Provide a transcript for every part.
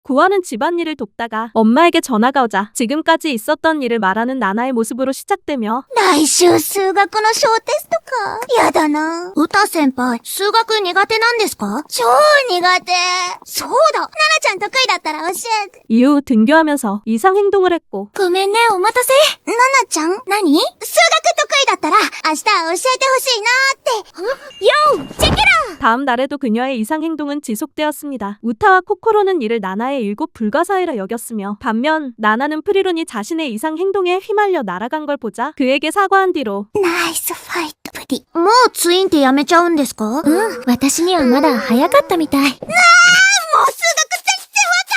구하는 집안일을 돕다가 엄마에게 전화가 오자 지금까지 있었던 일을 말하는 나나의 모습으로 시작되며 来週数学の小テストか。やだな。歌先輩、数学苦手なんですか？超苦手。そうだ。ナナちゃん得意だったら教えて。 이후 등교하면서 이상 행동을 했고 ごめんね、お待たせ。ナナちゃん何？数学得意だったら明日教えてほしいなーって。よー、チェケラ！ 다음 날에도 그녀의 이상 행동은 지속되었습니다. 우타와 코코로는 이를 나나의 일곱 불가사의라 여겼으며 반면 나나는 프리론이 자신의 이상 행동에 휘말려 날아간 걸 보자 그에게 사과한 뒤로 ナイスファイトプリ。もうツインってやめちゃうんですか？私にはまだ早かったみたい。もう数学全然わか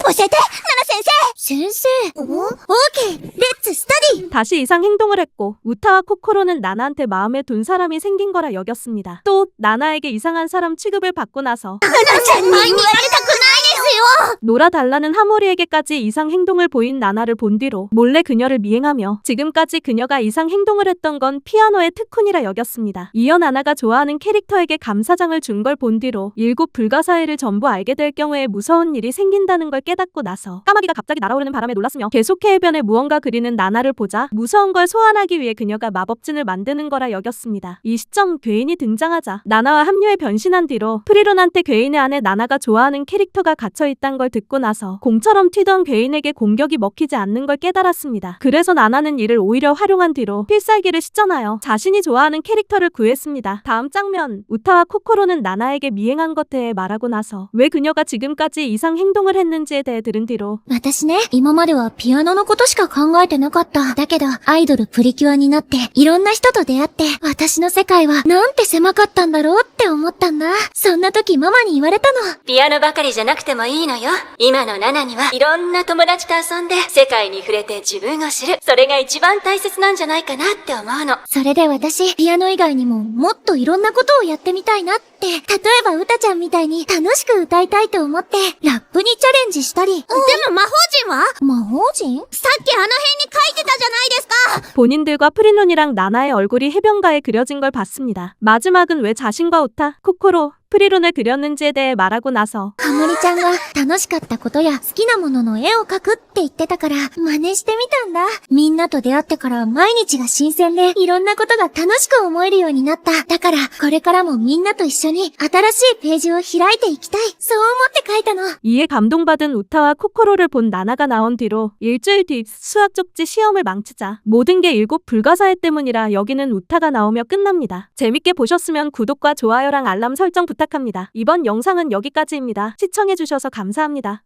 んない。教えて、ナナ先生。先生。オーケー、レッツスタディ。 다시 이상 행동을 했고 우타와 코코로는 나나한테 마음에 둔 사람이 생긴 거라 여겼습니다. 또 나나에게 이상한 사람 취급을 받고 나서 ナナちゃんに言われたくないですよ。 놀아달라는 하모리에게까지 이상 행동을 보인 나나를 본 뒤로 몰래 그녀를 미행하며 지금까지 그녀가 이상 행동을 했던 건 피아노의 특훈이라 여겼습니다. 이어 나나가 좋아하는 캐릭터에게 감사장을 준 걸 본 뒤로 일곱 불가사의를 전부 알게 될 경우에 무서운 일이 생긴다는 걸 깨닫고 나서 까마귀가 갑자기 날아오르는 바람에 놀랐으며 계속해 해변에 무언가 그리는 나나를 보자 무서운 걸 소환하기 위해 그녀가 마법진을 만드는 거라 여겼습니다. 이 시점 괴인이 등장하자 나나와 합류해 변신한 뒤로 프리론한테 괴인의 안에 나나가 좋아하는 캐릭터가 갇혀있단 걸 듣고 나서 공처럼 튀던 괴인에게 공격이 먹히지 않는 걸 깨달았습니다. 그래서 나나는 이를 오히려 활용한 뒤로 필살기를 시전하여 자신이 좋아하는 캐릭터를 구했습니다. 다음 장면 우타와 코코로는 나나에게 미행한 것에 대해 말하고 나서 왜 그녀가 지금까지 이상 행동을 했는지에 대해 들은 뒤로 私ね、今まではピアノのことしか考えてなかった。だけど、アイドルプリキュアになって、いろんな人と出会って、私の世界はなんて狭かったんだろうって思ったんだ。そんな時ママに言われたの。ピアノばかりじゃなくてもいいのよ。今のナナにはいろんな友達と遊んで世界に触れて自分を知る。それが一番大切なんじゃないかなって思うの。それで私、ピアノ以外にももっといろんなことをやってみたいなって。例えば歌ちゃんみたいに楽しく歌いたいと思って、ラップにチャレンジしたり。でも魔法陣は？魔法陣？さっきあの辺に書いてたじゃないですか。 본인들과 프리론이랑 나나의 얼굴이 해변가에 그려진 걸 봤습니다. 마지막은 왜 자신과 우타, 코코로, 프리론을 그렸는지에 대해 말하고 나서 ハモリちゃんが楽しかったことや好きなものの絵を描くって言ってたから真似してみたんだ。みんなと出会ってから毎日が新鮮でいろんなことが楽しく思えるようになった。だからこれからもみんなと一緒に新しいページを開いていきたい。そう思って書いたの。 이에 감동받은 우타와 코코로를 본 나나가 나온 뒤로 일주일 뒤 수학 쪽지 시험을 망치자 모든 게 일곱 불가사의 때문이라 여기는 우타가 나오며 끝납니다. 재밌게 보셨으면 구독과 좋아요랑 알람 설정 부탁합니다. 이번 영상은 여기까지입니다. 시청해주셔서 감사합니다.